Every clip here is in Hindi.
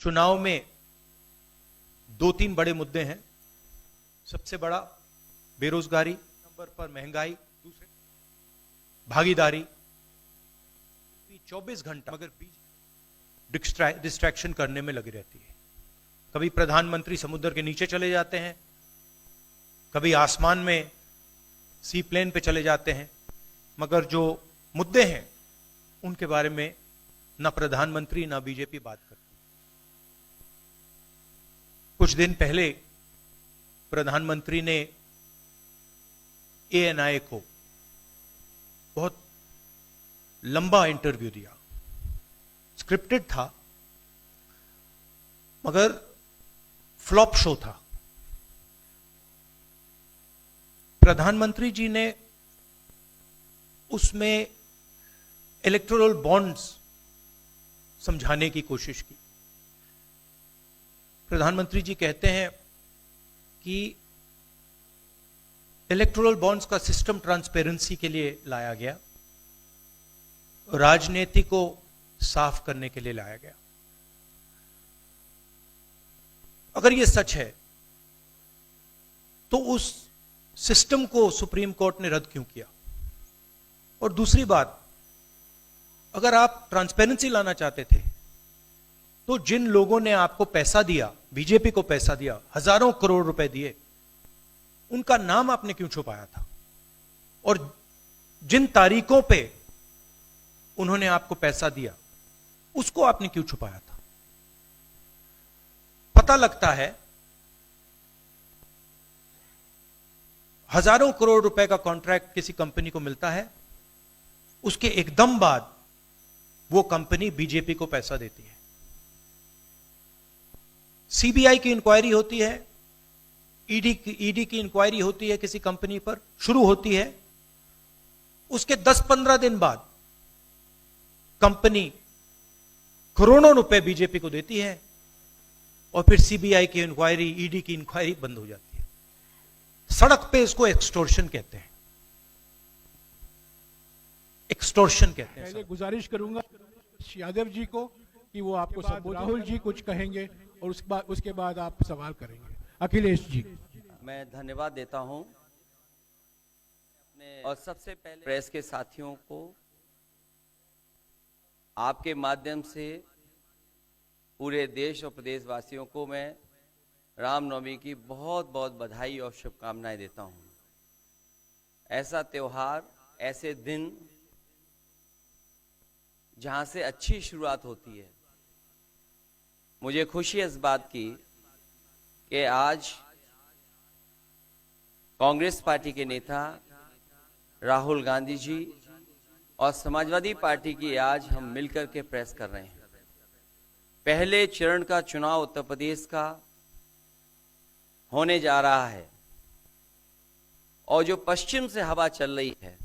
चुनाव में दो तीन बड़े मुद्दे हैं। सबसे बड़ा बेरोजगारी, नंबर पर महंगाई, दूसरे भागीदारी। 24 घंटा मगर डिस्ट्रैक्शन करने में लगी रहती है। कभी प्रधानमंत्री समुद्र के नीचे चले जाते हैं, कभी आसमान में सी प्लेन पे चले जाते हैं, मगर जो मुद्दे हैं उनके बारे में ना प्रधानमंत्री ना बीजेपी बात करती। कुछ दिन पहले प्रधानमंत्री ने ANI को बहुत लंबा इंटरव्यू दिया। स्क्रिप्टेड था मगर फ्लॉप शो था। प्रधानमंत्री जी ने उसमें इलेक्टोरल बॉन्ड्स समझाने की कोशिश की। प्रधानमंत्री जी कहते हैं कि इलेक्टोरल बॉन्ड्स का सिस्टम ट्रांसपेरेंसी के लिए लाया गया, राजनीति को साफ करने के लिए लाया गया। अगर यह सच है तो उस सिस्टम को सुप्रीम कोर्ट ने रद्द क्यों किया? और दूसरी बात, अगर आप ट्रांसपेरेंसी लाना चाहते थे तो जिन लोगों ने आपको पैसा दिया, बीजेपी को पैसा दिया, हजारों करोड़ रुपए दिए, उनका नाम आपने क्यों छुपाया था? और जिन तारीखों पे उन्होंने आपको पैसा दिया उसको आपने क्यों छुपाया था? पता लगता है हजारों करोड़ रुपए का कॉन्ट्रैक्ट किसी कंपनी को मिलता है, उसके एकदम बाद वो कंपनी बीजेपी को पैसा देती है। सीबीआई की इंक्वायरी होती है, ईडी की इंक्वायरी होती है, किसी कंपनी पर शुरू होती है, उसके 10-15 दिन बाद कंपनी करोड़ों रुपए बीजेपी को देती है और फिर सीबीआई की इंक्वायरी, ईडी की इंक्वायरी बंद हो जाती है। सड़क पे इसको एक्सटोर्शन कहते हैं। एक्सटोर्शन कहते हैं। पहले गुजारिश करूंगा यादव जी को कि वो आपको राहुल जी कुछ कहेंगे और उसके बाद आप सवाल करेंगे। अखिलेश जी। मैं धन्यवाद देता हूं और सबसे पहले प्रेस के साथियों को आपके माध्यम से पूरे देश और प्रदेशवासियों को मैं रामनवमी की बहुत बहुत बधाई और शुभकामनाएं देता हूं। ऐसा त्योहार, ऐसे दिन जहां से अच्छी शुरुआत होती है। मुझे खुशी है इस बात की कि आज कांग्रेस पार्टी के नेता राहुल गांधी जी और समाजवादी पार्टी की आज हम मिलकर के प्रेस कर रहे हैं। पहले चरण का चुनाव उत्तर प्रदेश का होने जा रहा है और जो पश्चिम से हवा चल रही है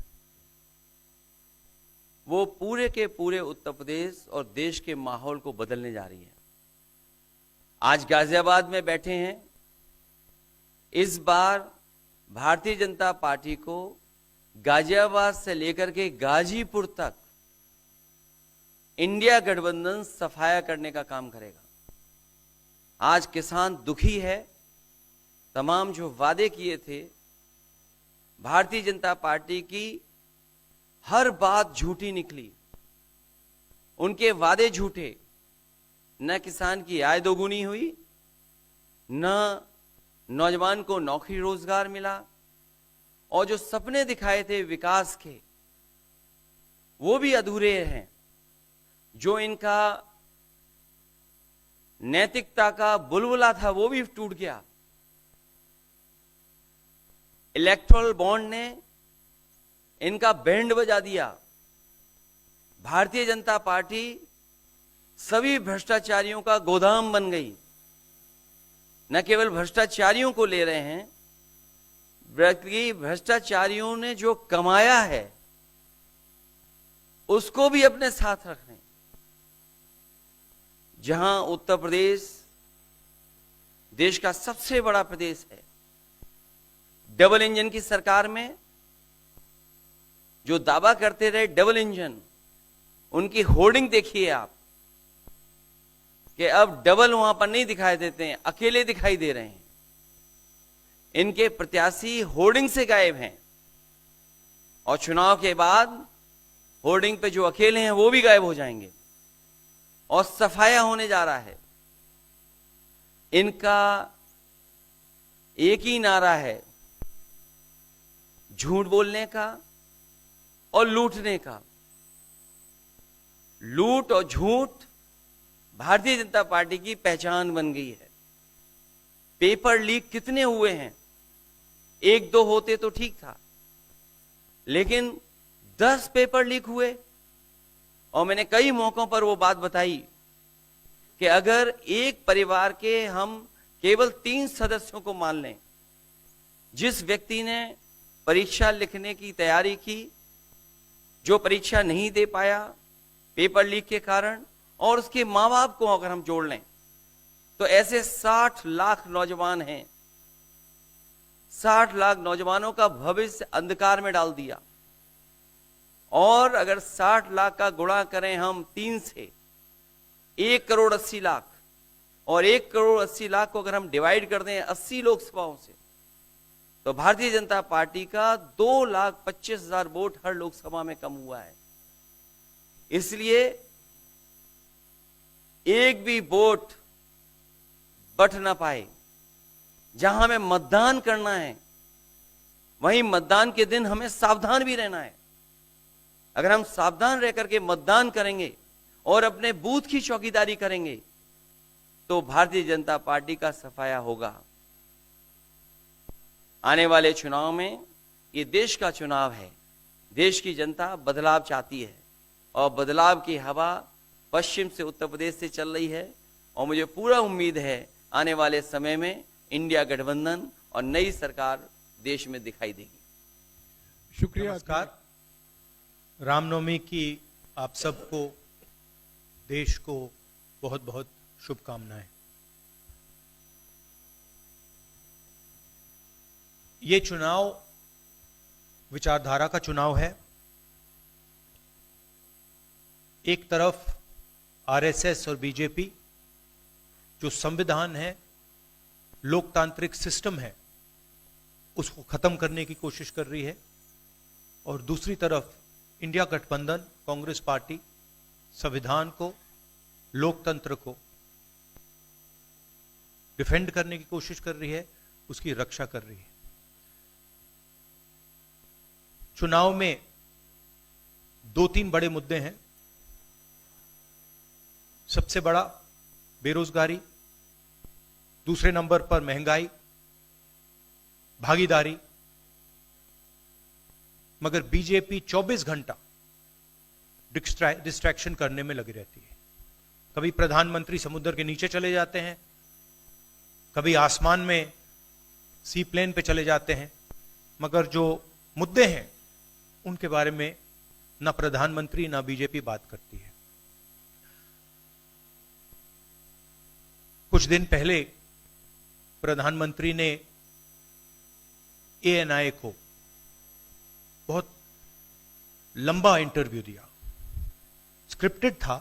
वो पूरे के पूरे उत्तर प्रदेश और देश के माहौल को बदलने जा रही है। आज गाजियाबाद में बैठे हैं। इस बार भारतीय जनता पार्टी को गाजियाबाद से लेकर के गाजीपुर तक इंडिया गठबंधन सफाया करने का काम करेगा। आज किसान दुखी है। तमाम जो वादे किए थे, भारतीय जनता पार्टी की हर बात झूठी निकली। उनके वादे झूठे। न किसान की आय दोगुनी हुई, न नौजवान को नौकरी रोजगार मिला, और जो सपने दिखाए थे विकास के वो भी अधूरे हैं। जो इनका नैतिकता का बुलबुला था वो भी टूट गया। इलेक्टोरल बॉन्ड ने इनका बैंड बजा दिया। भारतीय जनता पार्टी सभी भ्रष्टाचारियों का गोदाम बन गई। न केवल भ्रष्टाचारियों को ले रहे हैं, बल्कि भ्रष्टाचारियों ने जो कमाया है उसको भी अपने साथ रख रहे हैं। जहां उत्तर प्रदेश देश का सबसे बड़ा प्रदेश है, डबल इंजन की सरकार में जो दावा करते रहे डबल इंजन, उनकी होर्डिंग देखिए आप। कि अब डबल वहां पर नहीं दिखाई देते हैं, अकेले दिखाई दे रहे हैं। इनके प्रत्याशी होर्डिंग से गायब हैं और चुनाव के बाद होर्डिंग पे जो अकेले हैं वो भी गायब हो जाएंगे और सफाया होने जा रहा है। इनका एक ही नारा है, झूठ बोलने का और लूटने का। लूट और झूठ भारतीय जनता पार्टी की पहचान बन गई है। पेपर लीक कितने हुए हैं? 1-2 होते तो ठीक था, लेकिन 10 पेपर लीक हुए। और मैंने कई मौकों पर वो बात बताई कि अगर एक परिवार के हम केवल 3 सदस्यों को मान लें, जिस व्यक्ति ने परीक्षा लिखने की तैयारी की, जो परीक्षा नहीं दे पाया पेपर लीक के कारण, और उसके मां बाप को अगर हम जोड़ लें तो ऐसे 60 लाख नौजवान हैं। 60 लाख नौजवानों का भविष्य अंधकार में डाल दिया। और अगर 60 लाख का गुणा करें हम 3 से, 1 करोड़ 80 लाख, और 1 करोड़ 80 लाख को अगर हम डिवाइड कर दें 80 लोकसभाओं से, तो भारतीय जनता पार्टी का 2,25,000 वोट हर लोकसभा में कम हुआ है। इसलिए एक भी वोट बट ना पाए। जहां हमें मतदान करना है वहीं मतदान के दिन हमें सावधान भी रहना है। अगर हम सावधान रह करके मतदान करेंगे और अपने बूथ की चौकीदारी करेंगे तो भारतीय जनता पार्टी का सफाया होगा। आने वाले चुनाव में, ये देश का चुनाव है, देश की जनता बदलाव चाहती है और बदलाव की हवा पश्चिम से, उत्तर प्रदेश से चल रही है। और मुझे पूरा उम्मीद है आने वाले समय में इंडिया गठबंधन और नई सरकार देश में दिखाई देगी। शुक्रिया। नमस्कार। रामनवमी की आप सबको, देश को बहुत बहुत शुभकामनाएं। ये चुनाव विचारधारा का चुनाव है। एक तरफ आरएसएस और बीजेपी जो संविधान है, लोकतांत्रिक सिस्टम है, उसको खत्म करने की कोशिश कर रही है, और दूसरी तरफ इंडिया गठबंधन, कांग्रेस पार्टी संविधान को, लोकतंत्र को डिफेंड करने की कोशिश कर रही है, उसकी रक्षा कर रही है। चुनाव में 2-3 बड़े मुद्दे हैं। सबसे बड़ा बेरोजगारी, दूसरे नंबर पर महंगाई, भागीदारी। मगर बीजेपी 24 घंटा डिस्ट्रैक्शन करने में लगी रहती है। कभी प्रधानमंत्री समुद्र के नीचे चले जाते हैं, कभी आसमान में सी प्लेन पे चले जाते हैं, मगर जो मुद्दे हैं उनके बारे में ना प्रधानमंत्री ना बीजेपी बात करती है। कुछ दिन पहले प्रधानमंत्री ने एएनआई को बहुत लंबा इंटरव्यू दिया। स्क्रिप्टेड था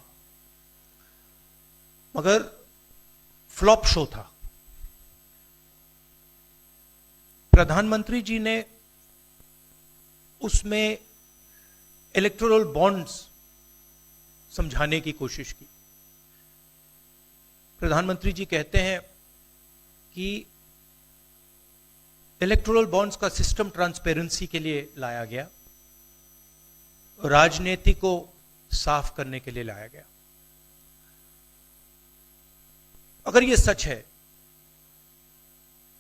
मगर फ्लॉप शो था। प्रधानमंत्री जी ने उसमें इलेक्टोरल बॉन्ड्स समझाने की कोशिश की। प्रधानमंत्री जी कहते हैं कि इलेक्टोरल बॉन्ड्स का सिस्टम ट्रांसपेरेंसी के लिए लाया गया, राजनीति को साफ करने के लिए लाया गया। अगर यह सच है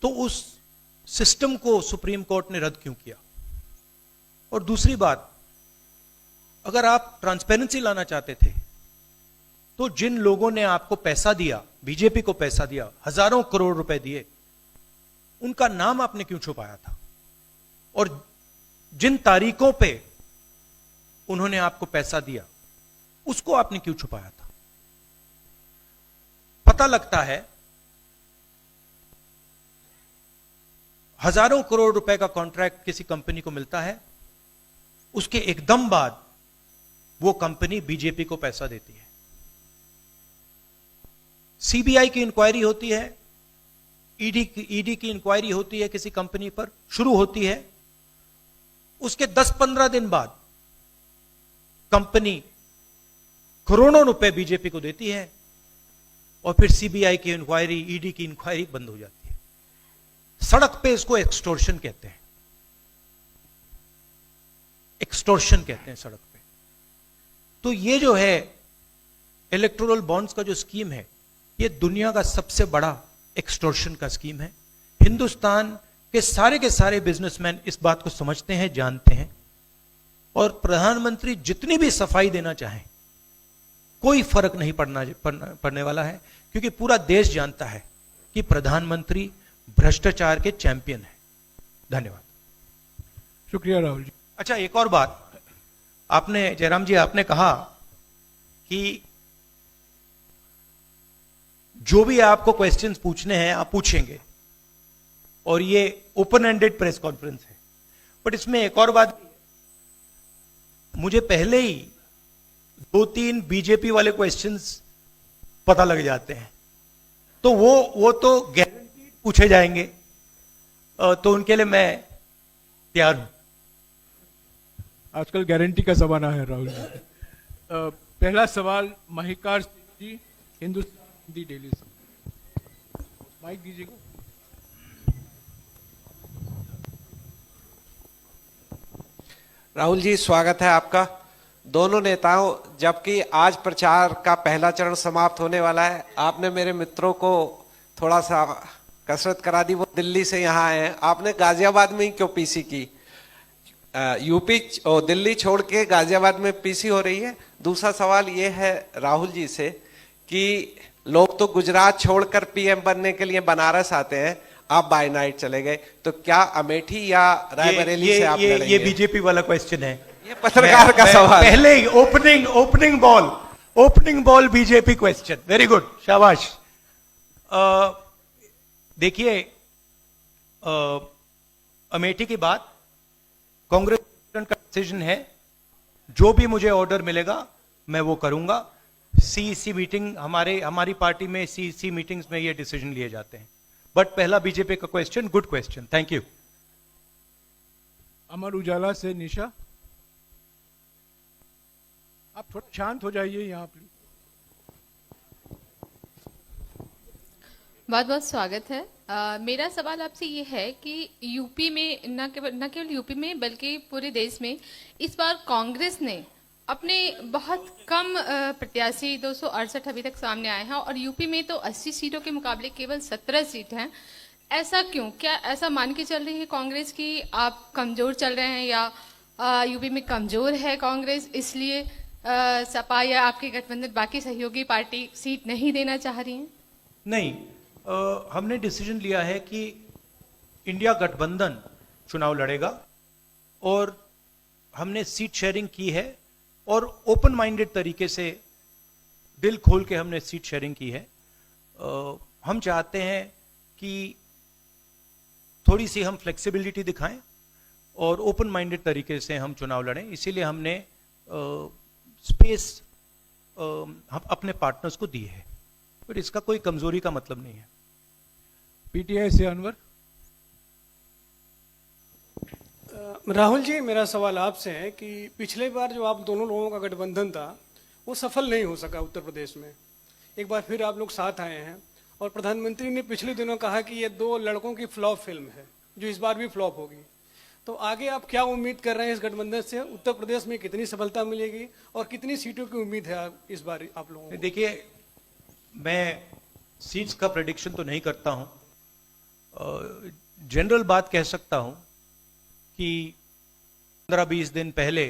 तो उस सिस्टम को सुप्रीम कोर्ट ने रद्द क्यों किया? और दूसरी बात, अगर आप ट्रांसपेरेंसी लाना चाहते थे तो जिन लोगों ने आपको पैसा दिया, बीजेपी को पैसा दिया, हजारों करोड़ रुपए दिए, उनका नाम आपने क्यों छुपाया था? और जिन तारीखों पे उन्होंने आपको पैसा दिया उसको आपने क्यों छुपाया था? पता लगता है हजारों करोड़ रुपए का कॉन्ट्रैक्ट किसी कंपनी को मिलता है, उसके एकदम बाद वो कंपनी बीजेपी को पैसा देती है। सीबीआई की इंक्वायरी होती है, ईडी की इंक्वायरी होती है किसी कंपनी पर, शुरू होती है, उसके 10-15 दिन बाद कंपनी करोड़ों रुपए बीजेपी को देती है और फिर सीबीआई की इंक्वायरी, ईडी की इंक्वायरी बंद हो जाती है। सड़क पे इसको एक्सटोर्शन कहते हैं, एक्सटोर्शन कहते हैं सड़क पे। तो ये जो है इलेक्टोरल बॉन्ड्स का जो स्कीम है, ये दुनिया का सबसे बड़ा एक्सटोर्शन का स्कीम है। हिंदुस्तान के सारे बिजनेसमैन इस बात को समझते हैं, जानते हैं, और प्रधानमंत्री जितनी भी सफाई देना चाहें कोई फर्क नहीं पड़ने वाला है, क्योंकि पूरा देश जानता है कि प्रधानमंत्री भ्रष्टाचार के चैंपियन है। धन्यवाद। शुक्रिया राहुल जी। अच्छा, एक और बात, आपने जयराम जी आपने कहा कि जो भी आपको क्वेश्चंस पूछने हैं आप पूछेंगे, और ये ओपन एंडेड प्रेस कॉन्फ्रेंस है। बट इसमें एक और बात, मुझे पहले ही 2-3 बीजेपी वाले क्वेश्चंस पता लग जाते हैं, तो वो तो गारंटी पूछे जाएंगे, तो उनके लिए मैं तैयार हूं। आजकल गारंटी का जमाना है राहुल जी। पहला सवाल महिकार जी, हिंदुस्तान दी डेली से। माइक दीजिएगा। राहुल जी, स्वागत है आपका। दोनों नेताओं, जबकि आज प्रचार का पहला चरण समाप्त होने वाला है, आपने मेरे मित्रों को थोड़ा सा कसरत करा दी, वो दिल्ली से यहाँ आए हैं। आपने गाजियाबाद में ही क्यों पीसी की? यूपी और दिल्ली छोड़ के गाजियाबाद में पीसी हो रही है। दूसरा सवाल ये है राहुल जी से कि लोग तो गुजरात छोड़कर पीएम बनने के लिए बनारस आते हैं, आप बाय नाइट चले गए, तो क्या अमेठी या रायबरेली से आप लड़ेंगे? ये बीजेपी वाला क्वेश्चन है, ये पत्रकार का सवाल। पहले ही opening ball BJP question. Very good, शाबाश। देखिए, अमेठी की बात कांग्रेस का डिसीजन है, जो भी मुझे ऑर्डर मिलेगा मैं वो करूंगा। सीईसी मीटिंग, हमारी पार्टी में सीईसी मीटिंग्स में ये डिसीजन लिए जाते हैं। बट पहला बीजेपी का question, good question, thank you. Amar Ujala से निशा, आप थोड़ा शांत हो जाइए यहाँ प्लीज। बहुत बहुत स्वागत है। मेरा सवाल आपसे ये है कि यूपी में न केवल यूपी में बल्कि पूरे देश में इस बार कांग्रेस ने अपने बहुत कम प्रत्याशी 268 अभी तक सामने आए हैं, और यूपी में तो 80 सीटों के मुकाबले केवल 17 सीट हैं। ऐसा क्यों? क्या ऐसा मान के चल रही है कांग्रेस कि आप कमजोर चल रहे हैं, या यूपी में कमजोर है कांग्रेस इसलिए सपा या आपके गठबंधन बाकी सहयोगी पार्टी सीट नहीं देना चाह रही है? नहीं, हमने डिसीजन लिया है कि इंडिया गठबंधन चुनाव लड़ेगा, और हमने सीट शेयरिंग की है, और ओपन माइंडेड तरीके से, दिल खोल के हमने सीट शेयरिंग की है। हम चाहते हैं कि थोड़ी सी हम फ्लेक्सिबिलिटी दिखाएं और ओपन माइंडेड तरीके से हम चुनाव लड़ें, इसीलिए हमने स्पेस हम अपने पार्टनर्स को दी है, पर इसका कोई कमजोरी का मतलब नहीं है। पीटीआई से अनवर। राहुल जी, मेरा सवाल आपसे है कि पिछले बार जो आप दोनों लोगों का गठबंधन था वो सफल नहीं हो सका उत्तर प्रदेश में। एक बार फिर आप लोग साथ आए हैं, और प्रधानमंत्री ने पिछले दिनों कहा कि ये 2 लड़कों की फ्लॉप फिल्म है जो इस बार भी फ्लॉप होगी। तो आगे आप क्या उम्मीद कर रहे हैं इस गठबंधन से? उत्तर प्रदेश में कितनी सफलता मिलेगी और कितनी सीटों की उम्मीद है इस बार आप लोगों को? देखिए, मैं सीट्स का प्रेडिक्शन तो नहीं करता हूं, जनरल बात कह सकता हूं कि 15-20 दिन पहले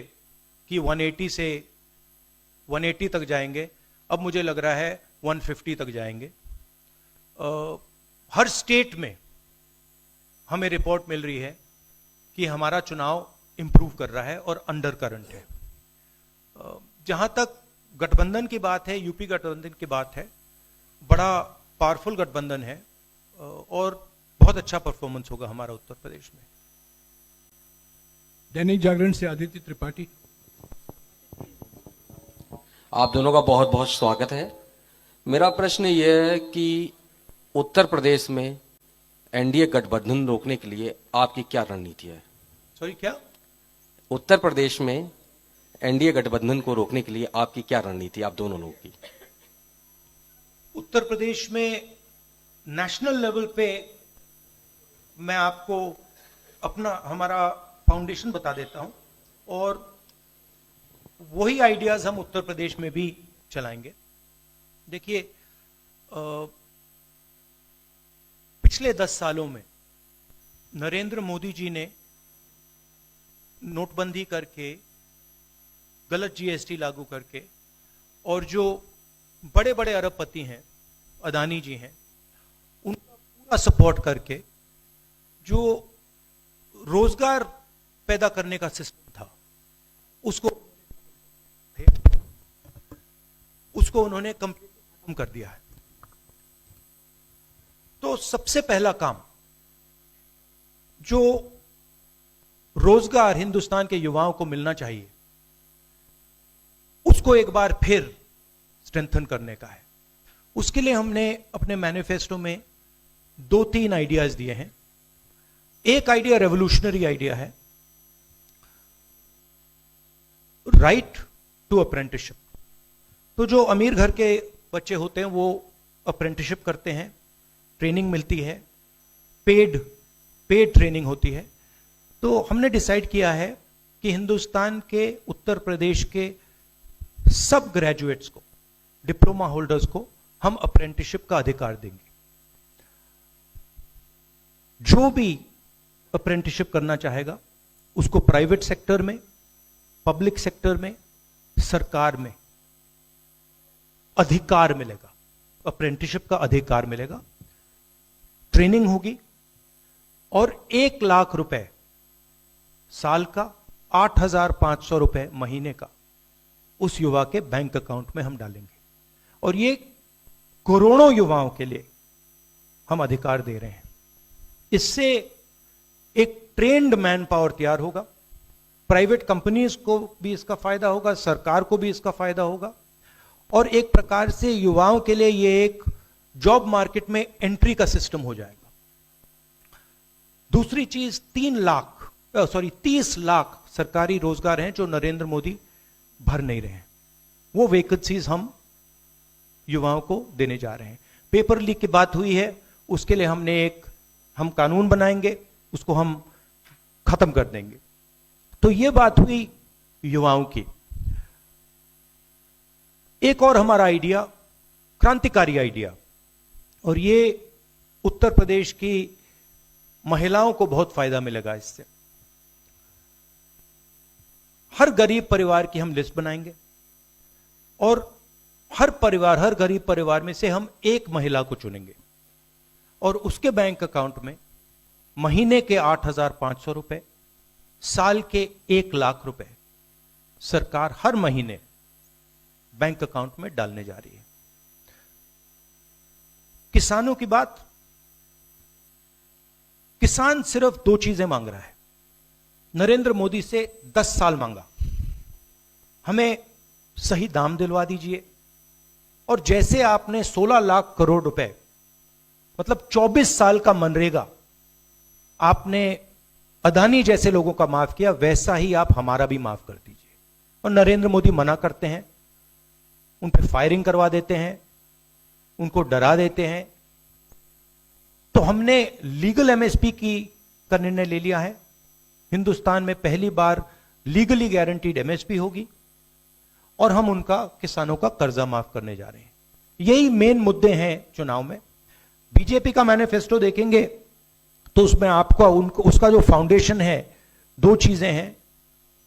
कि 180 तक जाएंगे, अब मुझे लग रहा है 150 तक जाएंगे। हर स्टेट में हमें रिपोर्ट मिल रही है कि हमारा चुनाव इंप्रूव कर रहा है और अंडर करंट है। जहां तक गठबंधन की बात है, यूपी गठबंधन की बात है, बड़ा पावरफुल गठबंधन है और बहुत अच्छा परफॉर्मेंस होगा हमारा उत्तर प्रदेश में। दैनिक जागरण से आदित्य त्रिपाठी। आप दोनों का बहुत बहुत स्वागत है। मेरा प्रश्न यह है कि उत्तर प्रदेश में एनडीए गठबंधन रोकने के लिए आपकी क्या रणनीति है? सॉरी, क्या? उत्तर प्रदेश में एनडीए गठबंधन को रोकने के लिए आपकी क्या रणनीति, आप दोनों लोगों की? उत्तर प्रदेश में नेशनल लेवल पे मैं आपको हमारा फाउंडेशन बता देता हूं, और वही आइडियाज हम उत्तर प्रदेश में भी चलाएंगे। देखिए, पिछले 10 सालों में नरेंद्र मोदी जी ने नोटबंदी करके, गलत जीएसटी लागू करके, और जो बड़े बड़े अरबपति हैं, अदानी जी हैं, उनका पूरा सपोर्ट करके जो रोजगार पैदा करने का सिस्टम था उसको उन्होंने कंप्लीट खत्म कर दिया है। तो सबसे पहला काम, जो रोजगार हिंदुस्तान के युवाओं को मिलना चाहिए, उसको एक बार फिर स्ट्रेंथन करने का है। उसके लिए हमने अपने मैनिफेस्टो में 2-3 आइडियाज दिए हैं। एक आइडिया रेवोल्यूशनरी आइडिया है, राइट टू अप्रेंटिसशिप। तो जो अमीर घर के बच्चे होते हैं वो अप्रेंटिसशिप करते हैं, ट्रेनिंग मिलती है, पेड ट्रेनिंग होती है। तो हमने डिसाइड किया है कि हिंदुस्तान के उत्तर प्रदेश के सब ग्रेजुएट्स को, डिप्लोमा होल्डर्स को हम अप्रेंटिसशिप का अधिकार देंगे। जो भी अप्रेंटिसशिप करना चाहेगा उसको प्राइवेट सेक्टर में, पब्लिक सेक्टर में, सरकार में अधिकार मिलेगा, अप्रेंटिसशिप का अधिकार मिलेगा, ट्रेनिंग होगी, और 1 लाख रुपए साल का, 8,500 रुपए महीने का उस युवा के बैंक अकाउंट में हम डालेंगे। और ये करोड़ों युवाओं के लिए हम अधिकार दे रहे हैं। इससे एक ट्रेन्ड मैन पावर तैयार होगा, प्राइवेट कंपनीज को भी इसका फायदा होगा, सरकार को भी इसका फायदा होगा, और एक प्रकार से युवाओं के लिए ये एक जॉब मार्केट में एंट्री का सिस्टम हो जाएगा। दूसरी चीज, 30 लाख सरकारी रोजगार हैं जो नरेंद्र मोदी भर नहीं रहे हैं, वो वैकेंसीज हम युवाओं को देने जा रहे हैं। पेपर लीक की बात हुई है, उसके लिए हम कानून बनाएंगे, उसको हम खत्म कर देंगे। तो ये बात हुई युवाओं की। एक और हमारा आइडिया, क्रांतिकारी आइडिया, और ये उत्तर प्रदेश की महिलाओं को बहुत फायदा मिलेगा इससे। हर गरीब परिवार की हम लिस्ट बनाएंगे, और हर गरीब परिवार में से हम एक महिला को चुनेंगे, और उसके बैंक अकाउंट में महीने के 8,500 रुपए, साल के 1 लाख रुपए सरकार हर महीने बैंक अकाउंट में डालने जा रही है। किसानों की बात, किसान सिर्फ 2 चीजें मांग रहा है। नरेंद्र मोदी से 10 साल मांगा, हमें सही दाम दिलवा दीजिए, और जैसे आपने 16 लाख करोड़ रुपए, मतलब 24 साल का मनरेगा आपने अदानी जैसे लोगों का माफ किया, वैसा ही आप हमारा भी माफ कर दीजिए। और नरेंद्र मोदी मना करते हैं, उन पर फायरिंग करवा देते हैं, उनको डरा देते हैं। तो हमने लीगल एमएसपी का निर्णय ले लिया है। हिंदुस्तान में पहली बार लीगली गारंटीड एमएसपी होगी, और हम उनका, किसानों का कर्जा माफ करने जा रहे हैं। यही मेन मुद्दे हैं चुनाव में। बीजेपी का मैनिफेस्टो देखेंगे तो उसमें आपको उसका जो फाउंडेशन है, 2 चीजें हैं।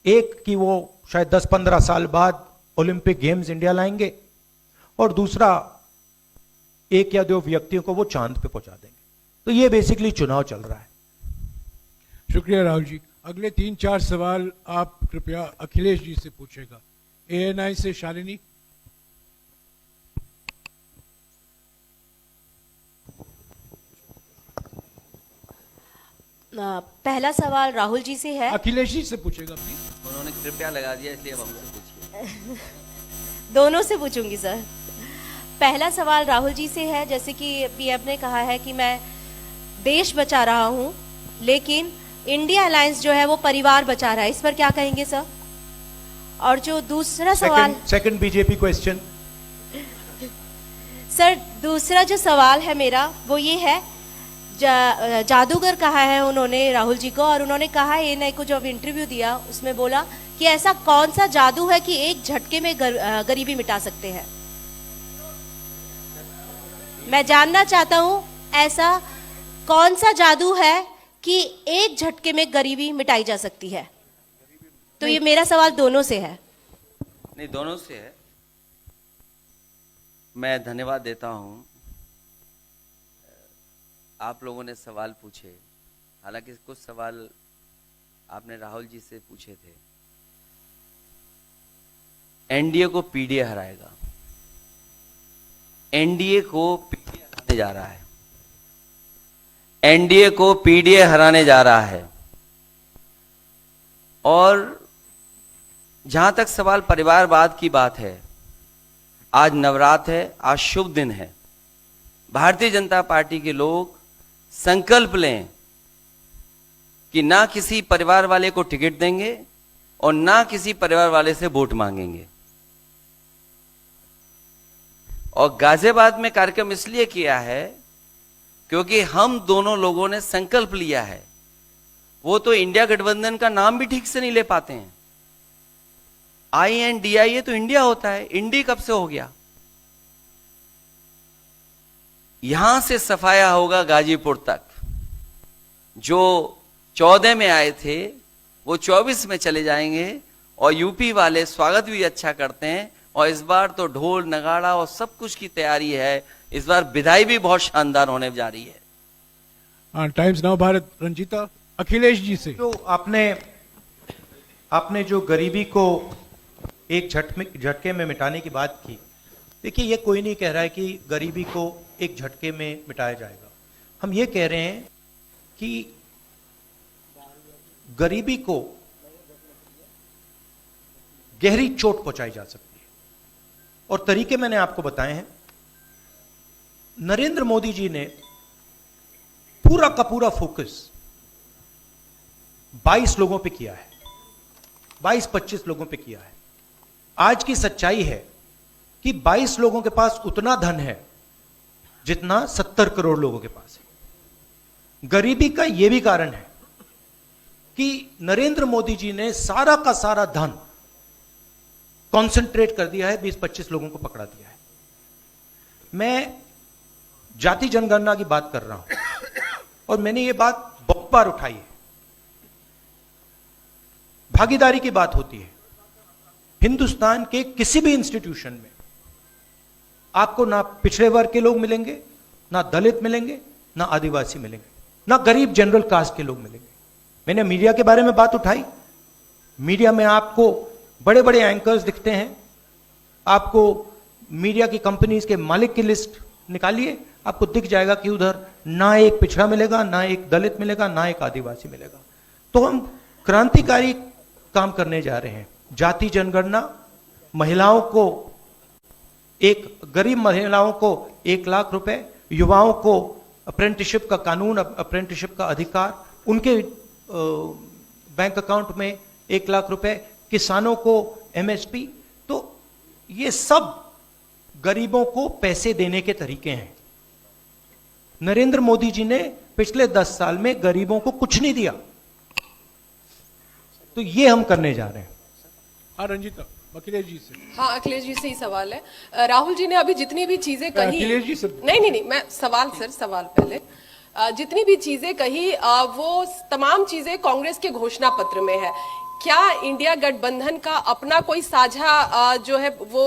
एक कि वो शायद 10-15 साल बाद ओलंपिक गेम्स इंडिया लाएंगे, और दूसरा 1 या 2 व्यक्तियों को वो चांद पे पहुंचा देंगे। तो ये बेसिकली चुनाव चल रहा है। शुक्रिया राहुल जी। अगले 3-4 सवाल आप कृपया अखिलेश जी से पूछेगा। ANI से शालिनी। पहला सवाल राहुल जी से है। अखिलेश जी से पूछेगा प्लीज। उन्होंने कृपया लगा दिया, इसलिए अब हमसे पूछिए। दोनों से पूछूंगी सर। पहला सवाल राहुल जी से है, जैसे कि पीएम ने कहा है कि मैं देश बचा रहा हूं, लेकिन इंडिया अलायंस जो है वो परिवार बचा रहा है, इस पर क्या कहेंगे सर? और जो दूसरा सवाल, सेकंड बीजेपी क्वेश्चन। सर दूसरा जो सवाल है मेरा वो ये है, जादूगर कहा है उन्होंने राहुल जी को, और उन्होंने कहा एएनआई को जब इंटरव्यू दिया उसमें बोला कि ऐसा कौन सा जादू है कि एक झटके में गरीबी मिटा सकते हैं। मैं जानना चाहता हूं ऐसा कौन सा जादू है कि एक झटके में गरीबी मिटाई जा सकती है। तो ये मेरा सवाल दोनों से है। नहीं, दोनों से है। मैं धन्यवाद देता हूं, आप लोगों ने सवाल पूछे, हालांकि कुछ सवाल आपने राहुल जी से पूछे थे। एनडीए को पीडीए हराएगा, एनडीए को पीडीए हराने जा रहा है, एनडीए को पीडीए हराने जा रहा है। और जहां तक सवाल परिवारवाद की बात है, आज नवरात्र है, आज शुभ दिन है। भारतीय जनता पार्टी के लोग संकल्प लें कि ना किसी परिवार वाले को टिकट देंगे और ना किसी परिवार वाले से वोट मांगेंगे। और गाजियाबाद में कार्यक्रम इसलिए किया है क्योंकि हम दोनों लोगों ने संकल्प लिया है। वो तो इंडिया गठबंधन का नाम भी ठीक से नहीं ले पाते हैं। INDIA तो इंडिया होता है, इंडी कब से हो गया? यहां से सफाया होगा गाजीपुर तक। जो 14 में आए थे वो 24 में चले जाएंगे, और यूपी वाले स्वागत भी अच्छा करते हैं। और इस बार तो ढोल नगाड़ा और सब कुछ की तैयारी है। इस बार विदाई भी बहुत शानदार होने जा रही है। टाइम्स नाउ भारत, रंजीता अखिलेश जी से। जो आपने जो गरीबी को एक झटके में मिटाने की बात की, देखिए ये कोई नहीं कह रहा है कि गरीबी को एक झटके में मिटाया जाएगा। हम ये कह रहे हैं कि गरीबी को गहरी चोट पहुंचाई जा सकती है, और तरीके मैंने आपको बताए हैं। नरेंद्र मोदी जी ने पूरा का पूरा फोकस 22 लोगों पे किया है, 22-25 लोगों पे किया है। आज की सच्चाई है कि 22 लोगों के पास उतना धन है जितना 70 करोड़ लोगों के पास है। गरीबी का यह भी कारण है कि नरेंद्र मोदी जी ने सारा का सारा धन कॉन्सेंट्रेट कर दिया है, 20-25 लोगों को पकड़ा दिया है। मैं जाति जनगणना की बात कर रहा हूं, और मैंने ये बात बहुत बार उठाई है। भागीदारी की बात होती है। हिंदुस्तान के किसी भी इंस्टीट्यूशन में आपको ना पिछड़े वर्ग के लोग मिलेंगे, ना दलित मिलेंगे, ना आदिवासी मिलेंगे, ना गरीब जनरल कास्ट के लोग मिलेंगे। मैंने मीडिया के बारे में बात उठाई। मीडिया में आपको बड़े बड़े एंकर्स दिखते हैं। आपको मीडिया की कंपनीज के मालिक की लिस्ट निकालिए, आपको दिख जाएगा कि उधर ना एक पिछड़ा मिलेगा, ना एक दलित मिलेगा, ना एक आदिवासी मिलेगा। तो हम क्रांतिकारी काम करने जा रहे हैं। जाति जनगणना, महिलाओं को गरीब महिलाओं को 1 लाख रुपए, युवाओं को अप्रेंटिसशिप का कानून, अप्रेंटिसशिप का अधिकार, उनके बैंक अकाउंट में 1 लाख रुपए, किसानों को MSP। तो ये सब गरीबों को पैसे देने के तरीके हैं। नरेंद्र मोदी जी ने पिछले 10 साल में गरीबों को कुछ नहीं दिया, तो ये हम करने जा रहे हैं। हाँ रंजीता, अखिलेश जी से। हाँ, अखिलेश जी से ही सवाल है। राहुल जी ने अभी जितनी भी चीजें कही, अखिलेश जी से। नहीं, मैं सवाल पहले जितनी भी चीजें कही वो तमाम चीजें कांग्रेस के घोषणा पत्र में है। क्या इंडिया गठबंधन का अपना कोई साझा जो है वो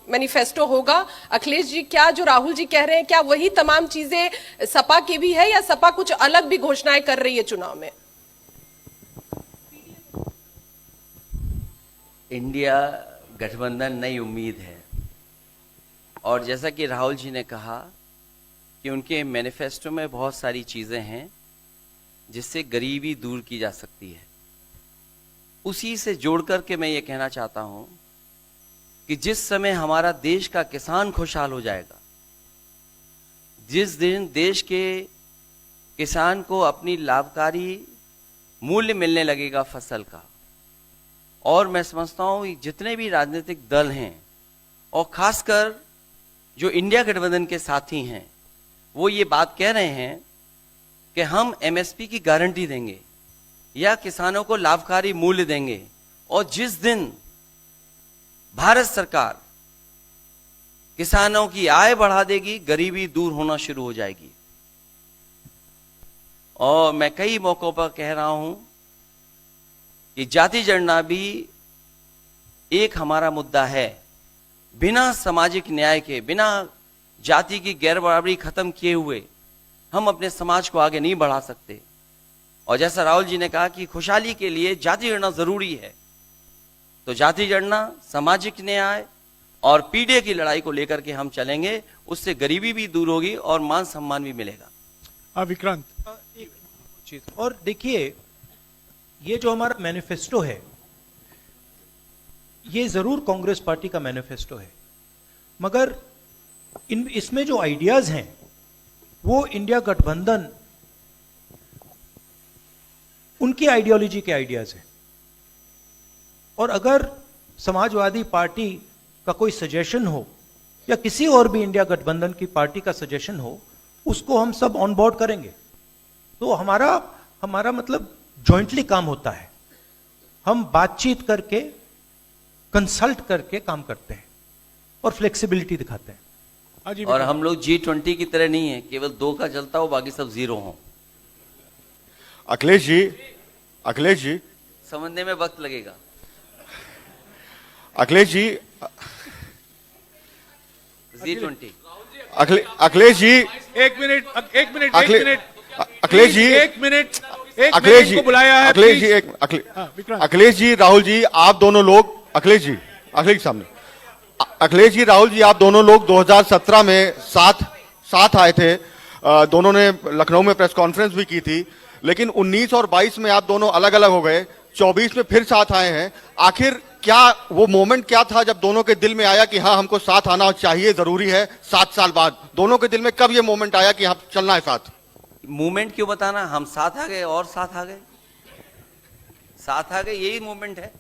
मैनिफेस्टो होगा? अखिलेश जी, क्या जो राहुल जी कह रहे हैं क्या वही तमाम चीजें सपा की भी है, या सपा कुछ अलग भी घोषणाएं कर रही है चुनाव में? इंडिया गठबंधन नई उम्मीद है, और जैसा कि राहुल जी ने कहा कि उनके मैनिफेस्टो में बहुत सारी चीजें हैं जिससे गरीबी दूर की जा सकती है। उसी से जोड़ करके मैं ये कहना चाहता हूं कि जिस समय हमारा देश का किसान खुशहाल हो जाएगा, जिस दिन देश के किसान को अपनी लाभकारी मूल्य मिलने लगेगा फसल का, और मैं समझता हूं जितने भी राजनीतिक दल हैं और खासकर जो इंडिया गठबंधन के साथी हैं, वो ये बात कह रहे हैं कि हम एमएसपी की गारंटी देंगे या किसानों को लाभकारी मूल्य देंगे, और जिस दिन भारत सरकार किसानों की आय बढ़ा देगी, गरीबी दूर होना शुरू हो जाएगी। और मैं कई मौकों पर कह रहा हूं कि जाति जनगणना भी एक हमारा मुद्दा है। बिना सामाजिक न्याय के, बिना जाति की गैर बराबरी खत्म किए हुए हम अपने समाज को आगे नहीं बढ़ा सकते। और जैसा राहुल जी ने कहा कि खुशहाली के लिए जाति गणना जरूरी है, तो जाति गणना, सामाजिक न्याय और पीढ़ी की लड़ाई को लेकर के हम चलेंगे। उससे गरीबी भी दूर होगी और मान सम्मान भी मिलेगा। विक्रांत, चीज और देखिए, ये जो हमारा मैनिफेस्टो है, ये जरूर कांग्रेस पार्टी का मैनिफेस्टो है, मगर इसमें जो आइडियाज हैं वो इंडिया गठबंधन उनकी आइडियोलॉजी के आइडियाज हैं। और अगर समाजवादी पार्टी का कोई सजेशन हो या किसी और भी इंडिया गठबंधन की पार्टी का सजेशन हो, उसको हम सब ऑन बोर्ड करेंगे। तो हमारा मतलब जॉइंटली काम होता है, हम बातचीत करके, कंसल्ट करके काम करते हैं और फ्लेक्सिबिलिटी दिखाते हैं। और हम लोग G20 की तरह नहीं है, केवल 2 का चलता हो, बाकी सब 0 हो। अखिलेश जी समझने में वक्त लगेगा। अखिलेश जी G20 अखिलेश जी एक मिनट अखिलेश जी अखिलेश जी को बुलाया है। अखिलेश जी अखिलेश जी राहुल जी आप दोनों लोग, अखिलेश जी सामने, अखिलेश जी राहुल जी आप दोनों लोग 2017 में साथ आए थे, दोनों ने लखनऊ में प्रेस कॉन्फ्रेंस भी की थी, लेकिन 19 और 22 में आप दोनों अलग अलग हो गए, 24 में फिर साथ आए हैं। आखिर क्या वो मोमेंट क्या था जब दोनों के दिल में आया कि हाँ हमको साथ आना चाहिए, जरूरी है? 7 साल बाद दोनों के दिल में कब ये मोमेंट आया कि हाँ चलना है साथ? मूवमेंट क्यों बताना, हम साथ आ गए और साथ आ गए, यही मूवमेंट है।